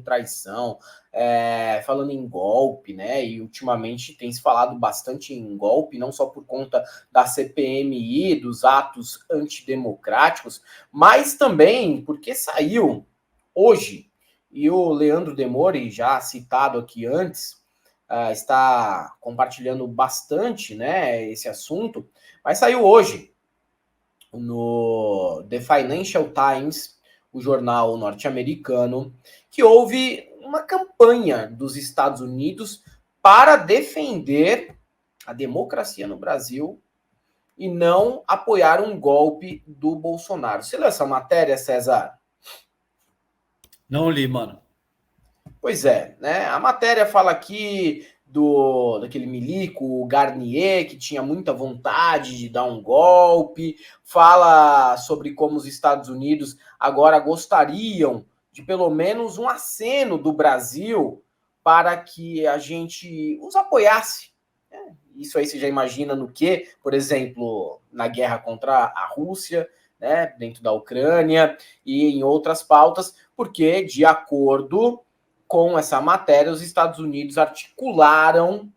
traição, falando em golpe, né? E ultimamente tem se falado bastante em golpe, não só por conta da CPMI, dos atos antidemocráticos, mas também porque saiu hoje, e o Leandro Demore, já citado aqui antes, está compartilhando bastante, né, esse assunto, mas saiu hoje no The Financial Times, o jornal norte-americano, que houve uma campanha dos Estados Unidos para defender a democracia no Brasil e não apoiar um golpe do Bolsonaro. Você leu essa matéria, César? Não li, mano. Pois é, né? A matéria fala aqui daquele milico, o Garnier, que tinha muita vontade de dar um golpe, fala sobre como os Estados Unidos agora gostariam de pelo menos um aceno do Brasil para que a gente os apoiasse. Isso aí você já imagina no quê? Por exemplo, na guerra contra a Rússia, né, dentro da Ucrânia e em outras pautas, porque, de acordo com essa matéria, os Estados Unidos articularam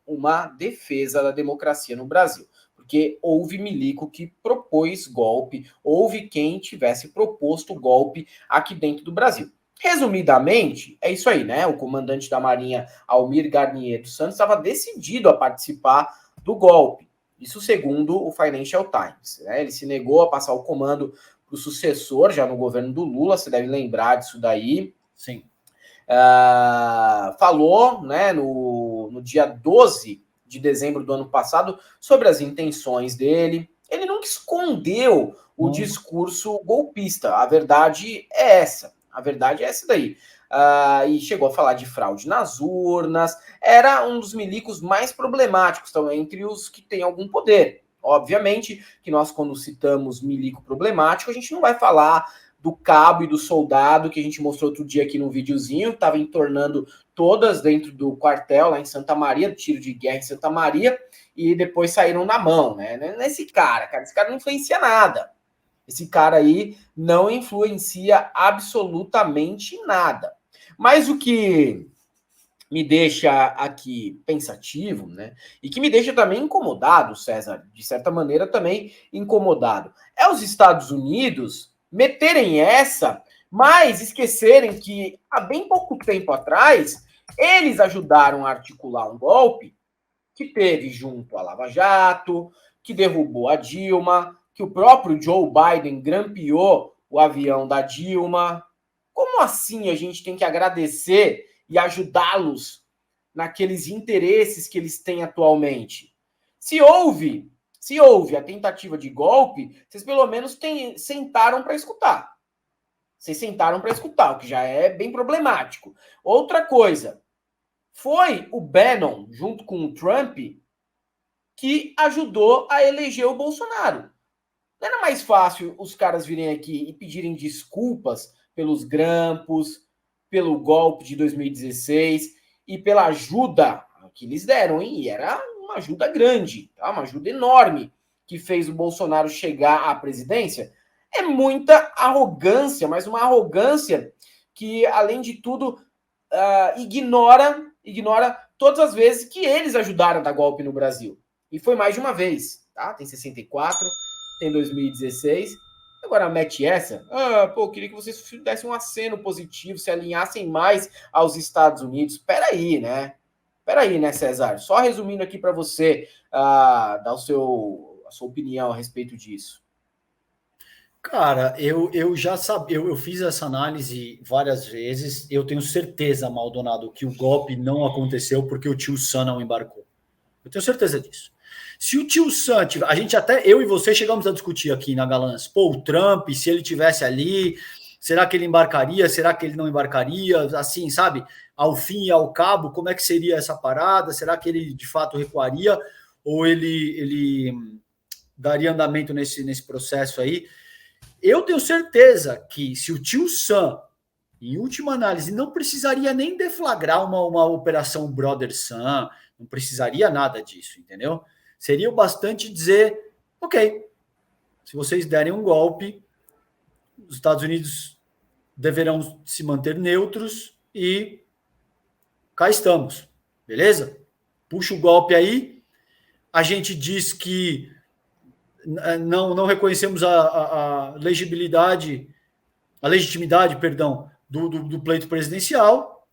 uma defesa da democracia no Brasil. Porque houve milico que propôs golpe, houve quem tivesse proposto golpe aqui dentro do Brasil. Resumidamente, é isso aí, né? O comandante da Marinha, Almir Garnier dos Santos, estava decidido a participar do golpe. Isso segundo o Financial Times. Né? Ele se negou a passar o comando para o sucessor, já no governo do Lula, você deve lembrar disso daí. Sim. Falou, né, no dia 12 de dezembro do ano passado, sobre as intenções dele. Ele nunca escondeu o discurso golpista. A verdade é essa. A verdade é essa daí. E chegou a falar de fraude nas urnas. Era um dos milicos mais problemáticos, então, entre os que têm algum poder. Obviamente que nós, quando citamos milico problemático, a gente não vai falar do cabo e do soldado que a gente mostrou outro dia aqui no videozinho, estava entornando todas dentro do quartel lá em Santa Maria, do tiro de guerra em Santa Maria, e depois saíram na mão, né? Esse cara, esse cara não influencia nada. Esse cara aí não influencia absolutamente nada. Mas o que me deixa aqui pensativo, né? E que me deixa também incomodado, César, de certa maneira também incomodado, é os Estados Unidos meterem essa, mas esquecerem que há bem pouco tempo atrás eles ajudaram a articular um golpe que teve junto a Lava Jato, que derrubou a Dilma, que o próprio Joe Biden grampeou o avião da Dilma. Como assim a gente tem que agradecer e ajudá-los naqueles interesses que eles têm atualmente? Se houve a tentativa de golpe, vocês pelo menos sentaram para escutar. Vocês sentaram para escutar, o que já é bem problemático. Outra coisa, foi o Bannon, junto com o Trump, que ajudou a eleger o Bolsonaro. Não era mais fácil os caras virem aqui e pedirem desculpas pelos grampos, pelo golpe de 2016 e pela ajuda que eles deram, hein? E era uma ajuda grande, tá? Uma ajuda enorme que fez o Bolsonaro chegar à presidência. É muita arrogância, mas uma arrogância que, além de tudo, ignora todas as vezes que eles ajudaram a dar golpe no Brasil. E foi mais de uma vez, tá? Tem 64, tem 2016. Agora mete essa. Queria que vocês dessem um aceno positivo, se alinhassem mais aos Estados Unidos. Peraí, né, César? Só resumindo aqui para você dar a sua opinião a respeito disso. Cara, eu já sabia, eu fiz essa análise várias vezes. Eu tenho certeza, Maldonado, que o golpe não aconteceu porque o tio Sam não embarcou. Eu tenho certeza disso. Se o tio Sam, a gente até, eu e você chegamos a discutir aqui na Galãs, o Trump, se ele tivesse ali, será que ele embarcaria, será que ele não embarcaria, assim, sabe, ao fim e ao cabo, como é que seria essa parada, será que ele de fato recuaria, ou ele daria andamento nesse processo aí? Eu tenho certeza que se o tio Sam, em última análise, não precisaria nem deflagrar uma operação Brother Sam, não precisaria nada disso, entendeu? Seria o bastante dizer, ok, se vocês derem um golpe, os Estados Unidos deverão se manter neutros e cá estamos, beleza? Puxa o golpe aí, a gente diz que não reconhecemos a legitimidade, perdão, do pleito presidencial,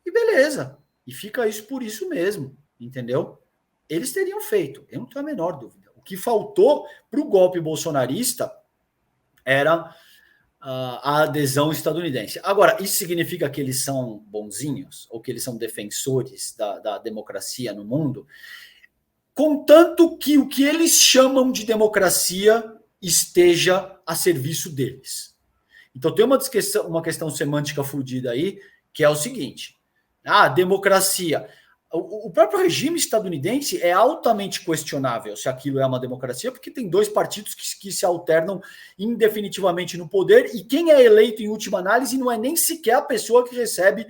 e beleza. E fica isso por isso mesmo, entendeu? Eles teriam feito, eu não tenho a menor dúvida. O que faltou para o golpe bolsonarista era a adesão estadunidense. Agora, isso significa que eles são bonzinhos ou que eles são defensores da democracia no mundo? Contanto que o que eles chamam de democracia esteja a serviço deles. Então tem uma questão semântica fodida aí, que é o seguinte: democracia. O próprio regime estadunidense é altamente questionável se aquilo é uma democracia, porque tem dois partidos que se alternam indefinitivamente no poder, e quem é eleito em última análise não é nem sequer a pessoa que recebe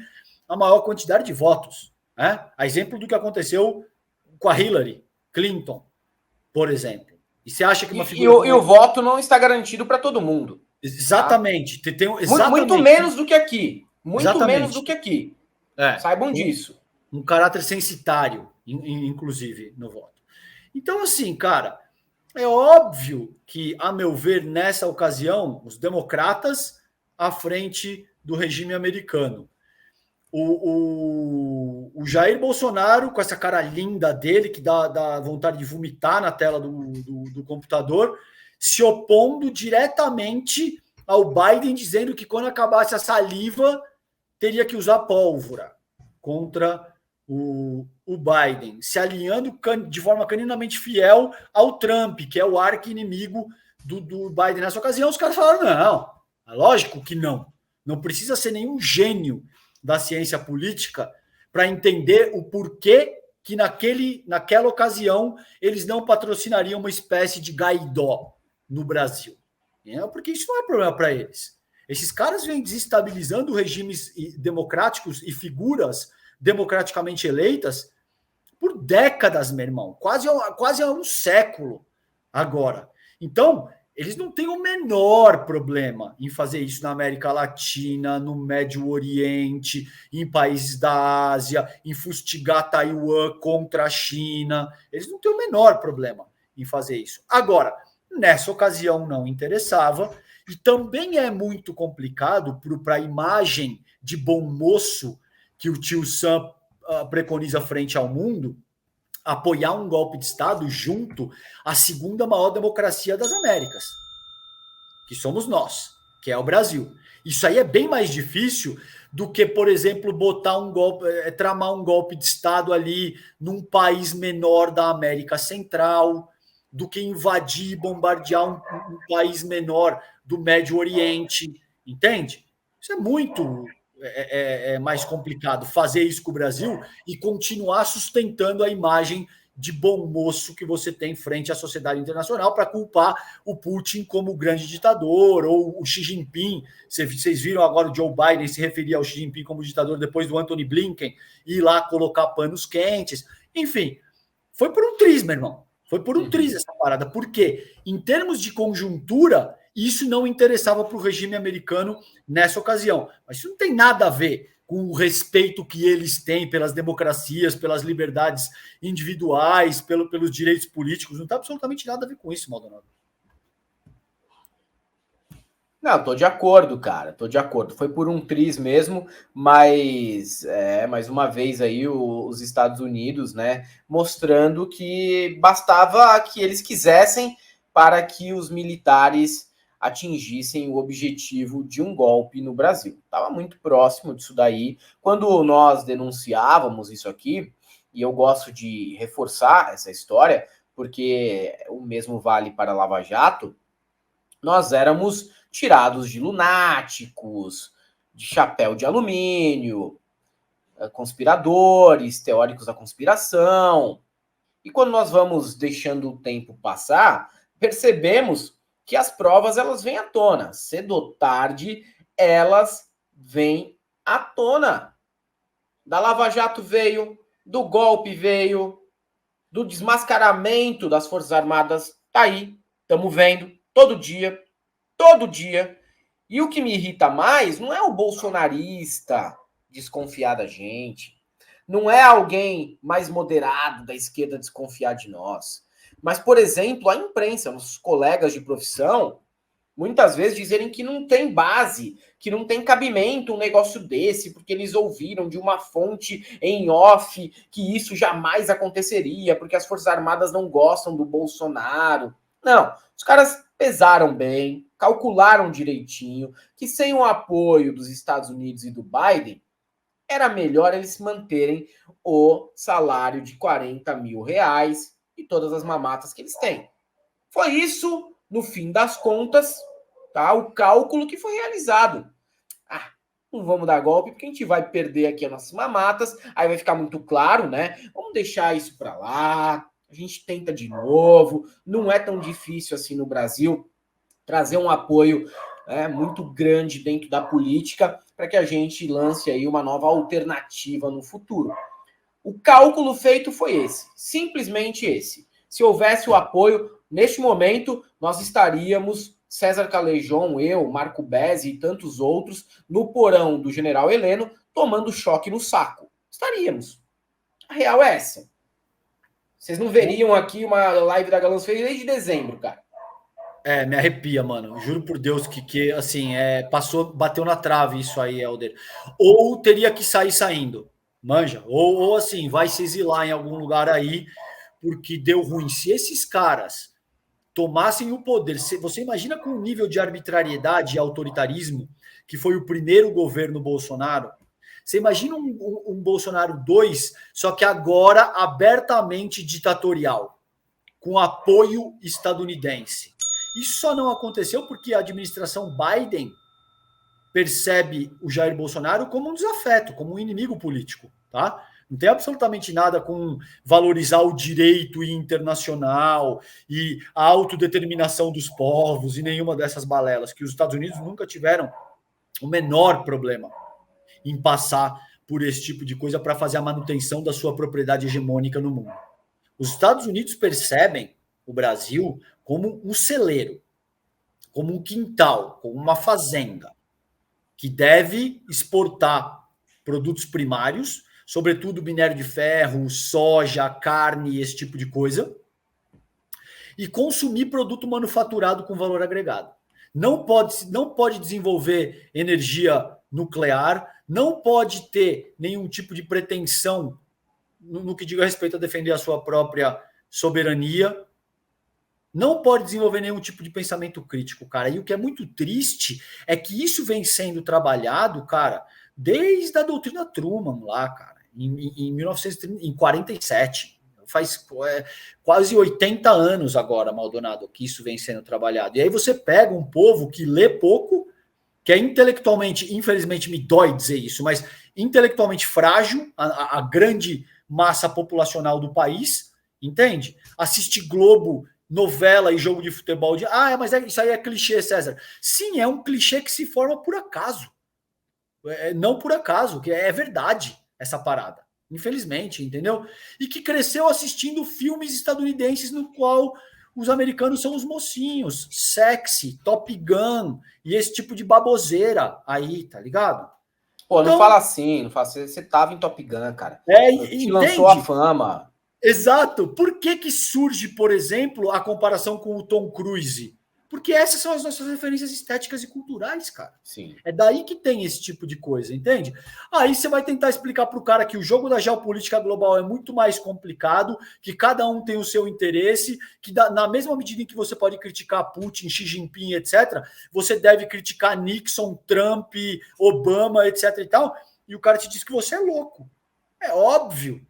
a maior quantidade de votos. Né? A exemplo do que aconteceu com a Hillary Clinton, por exemplo. E você acha que uma figura... E o voto não está garantido para todo mundo. Exatamente. Tá? Exatamente. Muito menos do que aqui. Muito menos do que aqui. Saibam disso. Um caráter censitário, inclusive, no voto. Então, assim, cara, é óbvio que, a meu ver, nessa ocasião, os democratas à frente do regime americano. O Jair Bolsonaro, com essa cara linda dele, que dá vontade de vomitar na tela do computador, se opondo diretamente ao Biden, dizendo que quando acabasse a saliva, teria que usar pólvora contra o Biden, se alinhando de forma caninamente fiel ao Trump, que é o arqui-inimigo do Biden nessa ocasião. Os caras falaram, não, é lógico que não. Não precisa ser nenhum gênio da ciência política para entender o porquê que naquela ocasião eles não patrocinariam uma espécie de Guaidó no Brasil. Porque isso não é problema para eles. Esses caras vêm desestabilizando regimes democráticos e figuras democraticamente eleitas por décadas, meu irmão. Quase há um século agora. Então, eles não têm o menor problema em fazer isso na América Latina, no Médio Oriente, em países da Ásia, em fustigar Taiwan contra a China. Eles não têm o menor problema em fazer isso. Agora, nessa ocasião não interessava, e também é muito complicado para a imagem de bom moço que o tio Sam preconiza frente ao mundo, apoiar um golpe de Estado junto à segunda maior democracia das Américas, que somos nós, que é o Brasil. Isso aí é bem mais difícil do que, por exemplo, tramar um golpe de Estado ali num país menor da América Central, do que invadir e bombardear um país menor do Médio Oriente, entende? Isso é muito mais complicado, fazer isso com o Brasil e continuar sustentando a imagem de bom moço que você tem frente à sociedade internacional para culpar o Putin como o grande ditador, ou o Xi Jinping. Vocês viram agora o Joe Biden se referir ao Xi Jinping como ditador depois do Anthony Blinken ir lá colocar panos quentes. Enfim, foi por um triz, meu irmão. Foi por um triz essa parada. Por quê? Em termos de conjuntura, isso não interessava para o regime americano nessa ocasião. Mas isso não tem nada a ver com o respeito que eles têm pelas democracias, pelas liberdades individuais, pelos direitos políticos. Não tem absolutamente nada a ver com isso, Maldonado. Não, tô de acordo, cara. Tô de acordo. Foi por um triz mesmo, mas mais uma vez aí os Estados Unidos, né, mostrando que bastava que eles quisessem para que os militares atingissem o objetivo de um golpe no Brasil. Estava muito próximo disso daí. Quando nós denunciávamos isso aqui, e eu gosto de reforçar essa história, porque o mesmo vale para a Lava Jato, nós éramos tirados de lunáticos, de chapéu de alumínio, conspiradores, teóricos da conspiração. E quando nós vamos deixando o tempo passar, percebemos que as provas elas vêm à tona. Cedo ou tarde, elas vêm à tona. Da Lava Jato veio, do golpe veio, do desmascaramento das Forças Armadas, tá aí, estamos vendo, todo dia, E o que me irrita mais não é o bolsonarista desconfiar da gente, não é alguém mais moderado da esquerda desconfiar de nós, mas, por exemplo, a imprensa, nossos colegas de profissão, muitas vezes dizerem que não tem base, que não tem cabimento um negócio desse, porque eles ouviram de uma fonte em off que isso jamais aconteceria, porque as Forças Armadas não gostam do Bolsonaro. Não, os caras pesaram bem, calcularam direitinho, que sem o apoio dos Estados Unidos e do Biden, era melhor eles manterem o salário de 40 mil reais e todas as mamatas que eles têm. Foi isso, no fim das contas, tá? O cálculo que foi realizado. Ah, não vamos dar golpe, porque a gente vai perder aqui as nossas mamatas, aí vai ficar muito claro, né? Vamos deixar isso para lá, a gente tenta de novo, não é tão difícil assim no Brasil trazer um apoio muito grande dentro da política para que a gente lance aí uma nova alternativa no futuro. O cálculo feito foi esse, simplesmente esse. Se houvesse o apoio, neste momento, nós estaríamos, César Calejon, eu, Marco Bezzi e tantos outros, no porão do General Heleno, tomando choque no saco. Estaríamos. A real é essa. Vocês não veriam aqui uma live da Galãs Feira desde dezembro, cara. Me arrepia, mano. Juro por Deus que assim, bateu na trave isso aí, Helder. Ou teria que sair saindo, manja. Ou assim, vai se exilar em algum lugar aí, porque deu ruim. Se esses caras tomassem o poder, você imagina com o nível de arbitrariedade e autoritarismo que foi o primeiro governo Bolsonaro. Você imagina um Bolsonaro 2, só que agora abertamente ditatorial, com apoio estadunidense. Isso só não aconteceu porque a administração Biden percebe o Jair Bolsonaro como um desafeto, como um inimigo político, tá? Não tem absolutamente nada com valorizar o direito internacional e a autodeterminação dos povos e nenhuma dessas balelas, que os Estados Unidos nunca tiveram o menor problema em passar por esse tipo de coisa para fazer a manutenção da sua propriedade hegemônica no mundo. Os Estados Unidos percebem o Brasil como um celeiro, como um quintal, como uma fazenda, que deve exportar produtos primários, sobretudo minério de ferro, soja, carne, esse tipo de coisa, e consumir produto manufaturado com valor agregado. Não pode desenvolver energia nuclear, não pode ter nenhum tipo de pretensão no que diga respeito a defender a sua própria soberania, não pode desenvolver nenhum tipo de pensamento crítico, cara. E o que é muito triste é que isso vem sendo trabalhado, cara, desde a doutrina Truman lá, cara, em 1947. Faz quase 80 anos agora, Maldonado, que isso vem sendo trabalhado. E aí você pega um povo que lê pouco, que é intelectualmente, infelizmente me dói dizer isso, mas intelectualmente frágil, a grande massa populacional do país, entende? Assiste Globo, novela e jogo de futebol. Mas isso aí é clichê, César. Sim, é um clichê que se forma por acaso. Não por acaso, que é verdade essa parada. Infelizmente, entendeu? E que cresceu assistindo filmes estadunidenses no qual os americanos são os mocinhos, sexy, Top Gun e esse tipo de baboseira aí, tá ligado? Pô, então, não fala assim, não fala assim. Você tava em Top Gun, cara. Te lançou a fama. Exato. Por que surge, por exemplo, a comparação com o Tom Cruise? Porque essas são as nossas referências estéticas e culturais, cara. Sim. É daí que tem esse tipo de coisa, entende? Aí você vai tentar explicar para o cara que o jogo da geopolítica global é muito mais complicado, que cada um tem o seu interesse, que na mesma medida em que você pode criticar Putin, Xi Jinping, etc., você deve criticar Nixon, Trump, Obama, etc. e tal, e o cara te diz que você é louco. É óbvio.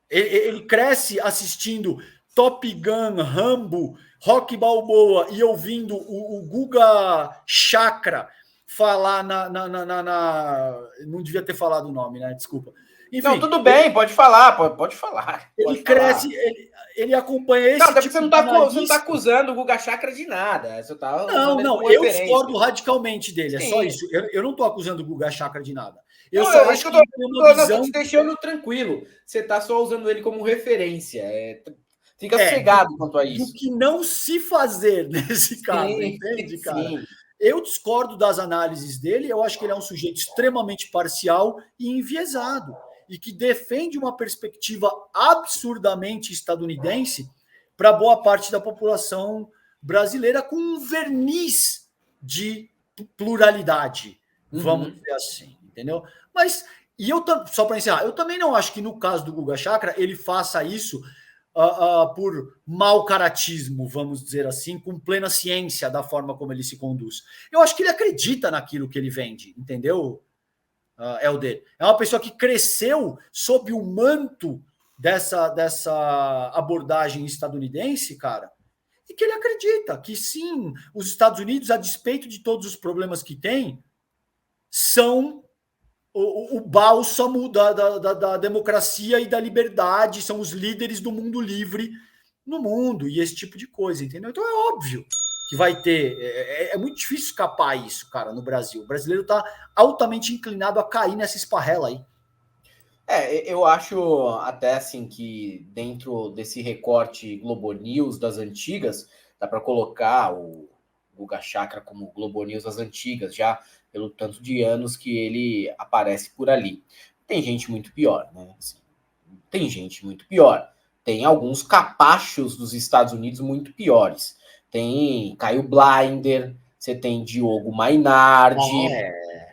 Ele cresce assistindo Top Gun, Rambo, Rock Balboa e ouvindo o Guga Chakra falar não devia ter falado o nome, né? Desculpa. Enfim, não, tudo bem, pode falar, pode falar. Ele cresce, ele acompanha esse tipo você não tá acusando o Guga Chakra de nada. Você tá não, eu discordo radicalmente dele, Sim. É só isso. Eu não estou acusando o Guga Chakra de nada. Eu só acho que tô te deixando tranquilo. Você tá só usando ele como referência. Fica sossegado quanto a isso. Do que não se fazer nesse caso, entende, cara? Sim. Eu discordo das análises dele, eu acho que ele é um sujeito extremamente parcial e enviesado, e que defende uma perspectiva absurdamente estadunidense para boa parte da população brasileira, com um verniz de pluralidade, vamos dizer assim, entendeu? Mas, e eu só para encerrar, eu também não acho que no caso do Guga Chakra ele faça isso por mau caratismo, vamos dizer assim, com plena ciência da forma como ele se conduz. Eu acho que ele acredita naquilo que ele vende, entendeu, Helder? É uma pessoa que cresceu sob o manto dessa abordagem estadunidense, cara, e que ele acredita que sim, os Estados Unidos, a despeito de todos os problemas que tem, são o bálsamo da democracia e da liberdade, são os líderes do mundo livre no mundo, e esse tipo de coisa, entendeu? Então é óbvio que vai ter. É muito difícil escapar isso, cara, no Brasil. O brasileiro está altamente inclinado a cair nessa esparrela aí. Eu acho até assim que dentro desse recorte Globo News das antigas, dá para colocar o Guga Chakra como Globo News das antigas, já pelo tanto de anos que ele aparece por ali. Tem gente muito pior, né? Assim, tem gente muito pior. Tem alguns capachos dos Estados Unidos muito piores. Tem Caio Blinder, você tem Diogo Mainardi,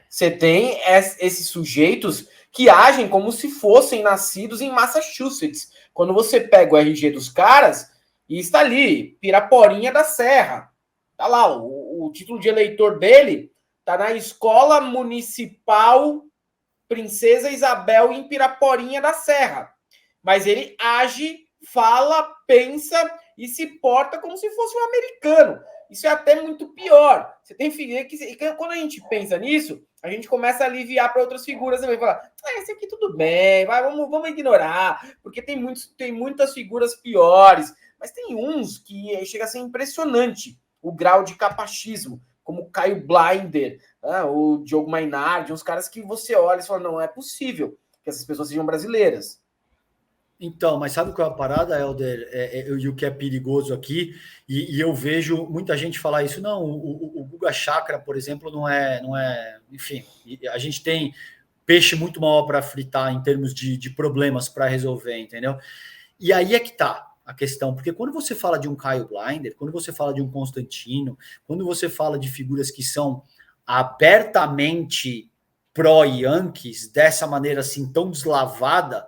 você tem esses sujeitos que agem como se fossem nascidos em Massachusetts. Quando você pega o RG dos caras, e está ali, Piraporinha da Serra. Tá lá, o título de eleitor dele tá na Escola Municipal Princesa Isabel em Piraporinha da Serra. Mas ele age, fala, pensa e se porta como se fosse um americano. Isso é até muito pior. Você tem figuras que, quando a gente pensa nisso, a gente começa a aliviar para outras figuras também. Falar, esse aqui tudo bem, vamos ignorar, porque tem muitas figuras piores. Mas tem uns que chega a ser impressionante o grau de capachismo, como o Caio Blinder, o Diogo Mainardi, uns caras que você olha e fala, não é possível que essas pessoas sejam brasileiras. Então, mas sabe qual é a parada, Helder? E o que é perigoso aqui, e eu vejo muita gente falar isso, não, o Guga Chakra, por exemplo, não é, enfim, a gente tem peixe muito maior para fritar em termos de problemas para resolver, entendeu? E aí é que tá a questão, porque quando você fala de um Caio Blinder, quando você fala de um Constantino, quando você fala de figuras que são abertamente pró-Yankees, dessa maneira assim tão deslavada,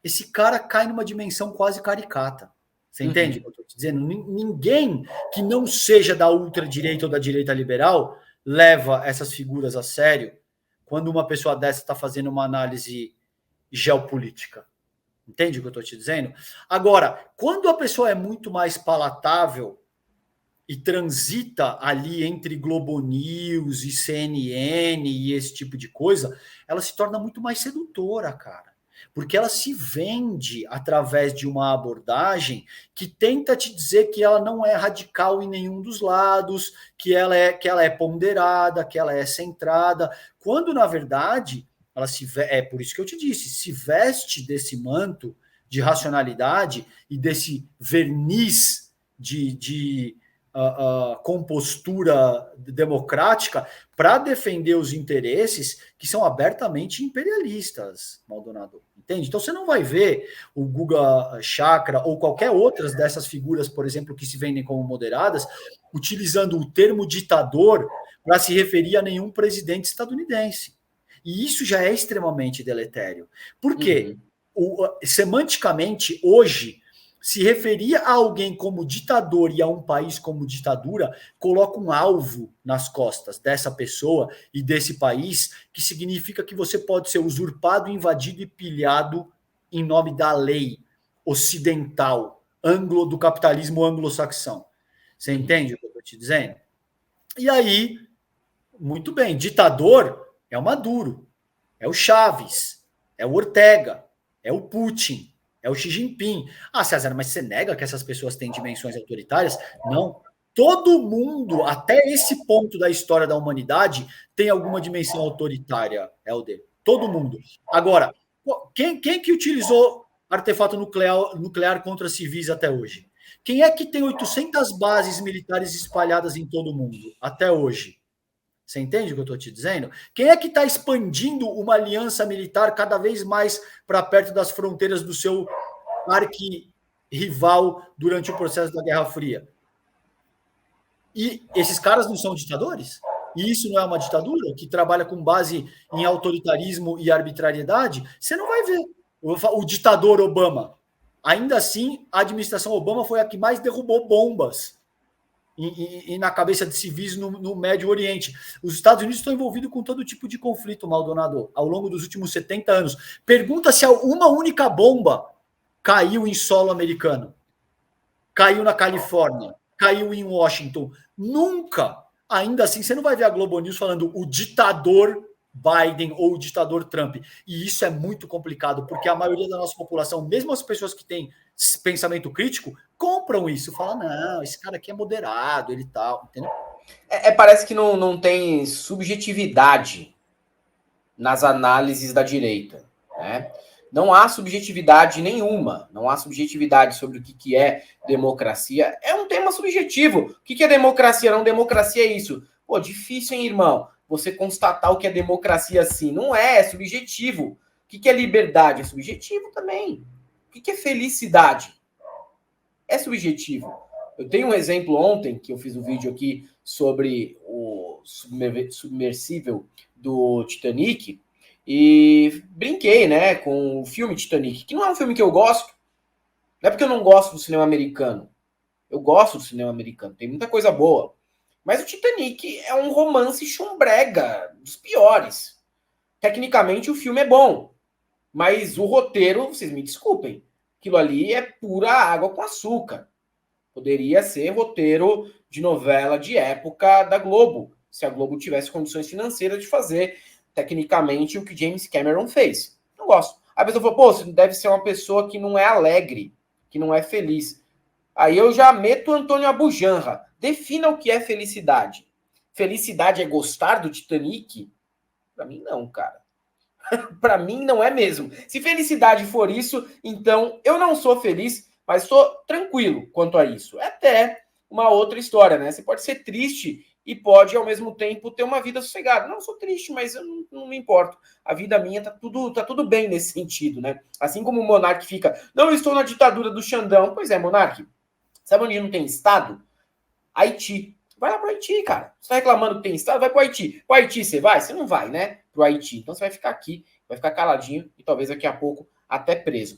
esse cara cai numa dimensão quase caricata. Você entende o que eu estou te dizendo? Ninguém que não seja da ultradireita ou da direita liberal leva essas figuras a sério quando uma pessoa dessa está fazendo uma análise geopolítica. Entende o que eu estou te dizendo? Agora, quando a pessoa é muito mais palatável e transita ali entre Globo News e CNN e esse tipo de coisa, ela se torna muito mais sedutora, cara. Porque ela se vende através de uma abordagem que tenta te dizer que ela não é radical em nenhum dos lados, que ela é ponderada, que ela é centrada, quando na verdade é por isso que eu te disse, se veste desse manto de racionalidade e desse verniz de compostura democrática para defender os interesses que são abertamente imperialistas, Maldonado. Entende? Então você não vai ver o Guga Chakra ou qualquer outras dessas figuras, por exemplo, que se vendem como moderadas, utilizando o termo ditador para se referir a nenhum presidente estadunidense. E isso já é extremamente deletério. Por quê? Semanticamente, hoje, se referir a alguém como ditador e a um país como ditadura, coloca um alvo nas costas dessa pessoa e desse país, que significa que você pode ser usurpado, invadido e pilhado em nome da lei ocidental, do capitalismo anglo-saxão. Você entende o que eu estou te dizendo? E aí, muito bem, ditador é o Maduro, é o Chaves, é o Ortega, é o Putin, é o Xi Jinping. Ah, César, mas você nega que essas pessoas têm dimensões autoritárias? Não. Todo mundo, até esse ponto da história da humanidade, tem alguma dimensão autoritária, Helder. Todo mundo. Agora, quem que utilizou artefato nuclear contra civis até hoje? Quem é que tem 800 bases militares espalhadas em todo o mundo até hoje? Você entende o que eu estou te dizendo? Quem é que está expandindo uma aliança militar cada vez mais para perto das fronteiras do seu arqui-rival durante o processo da Guerra Fria? E esses caras não são ditadores? E isso não é uma ditadura que trabalha com base em autoritarismo e arbitrariedade? Você não vai ver o ditador Obama. Ainda assim, a administração Obama foi a que mais derrubou bombas e na cabeça de civis no Médio Oriente. Os Estados Unidos estão envolvidos com todo tipo de conflito, Maldonado, ao longo dos últimos 70 anos. Pergunta se uma única bomba caiu em solo americano. Caiu na Califórnia, caiu em Washington. Nunca. Ainda assim, você não vai ver a Globo News falando o ditador Biden ou o ditador Trump. E isso é muito complicado, porque a maioria da nossa população, mesmo as pessoas que têm pensamento crítico, compram isso. Falam, não, esse cara aqui é moderado, ele tal, entendeu? Parece que não tem subjetividade nas análises da direita, né? Não há subjetividade nenhuma, não há subjetividade sobre o que é democracia. É um tema subjetivo. O que é democracia? Não, democracia é isso. Pô, difícil, hein, irmão? Você constatar o que é democracia assim. Não é subjetivo. O que é liberdade? É subjetivo também. O que é felicidade? É subjetivo. Eu tenho um exemplo ontem, que eu fiz um vídeo aqui sobre o submersível do Titanic, e brinquei, né, com o filme Titanic, que não é um filme que eu gosto. Não é porque eu não gosto do cinema americano. Eu gosto do cinema americano, tem muita coisa boa. Mas o Titanic é um romance chumbrega, dos piores. Tecnicamente o filme é bom, mas o roteiro, vocês me desculpem, aquilo ali é pura água com açúcar. Poderia ser roteiro de novela de época da Globo, se a Globo tivesse condições financeiras de fazer tecnicamente o que James Cameron fez. Não gosto. A pessoa falou, pô, você deve ser uma pessoa que não é alegre, que não é feliz. Aí eu já meto o Antônio Abujanra. Defina o que é felicidade. Felicidade é gostar do Titanic? Pra mim não, cara. Pra mim não é mesmo. Se felicidade for isso, então eu não sou feliz, mas estou tranquilo quanto a isso. É até uma outra história, né? Você pode ser triste e pode, ao mesmo tempo, ter uma vida sossegada. Não, sou triste, mas eu não me importo. A vida minha tá tudo bem nesse sentido, né? Assim como o Monark fica, não, eu estou na ditadura do Xandão. Pois é, Monark, sabe onde não tem Estado? Haiti. Vai lá pro Haiti, cara. Você tá reclamando que tem Estado? Vai pro Haiti. Pro Haiti você vai? Você não vai, né? Pro Haiti. Então você vai ficar aqui, vai ficar caladinho e talvez daqui a pouco até preso.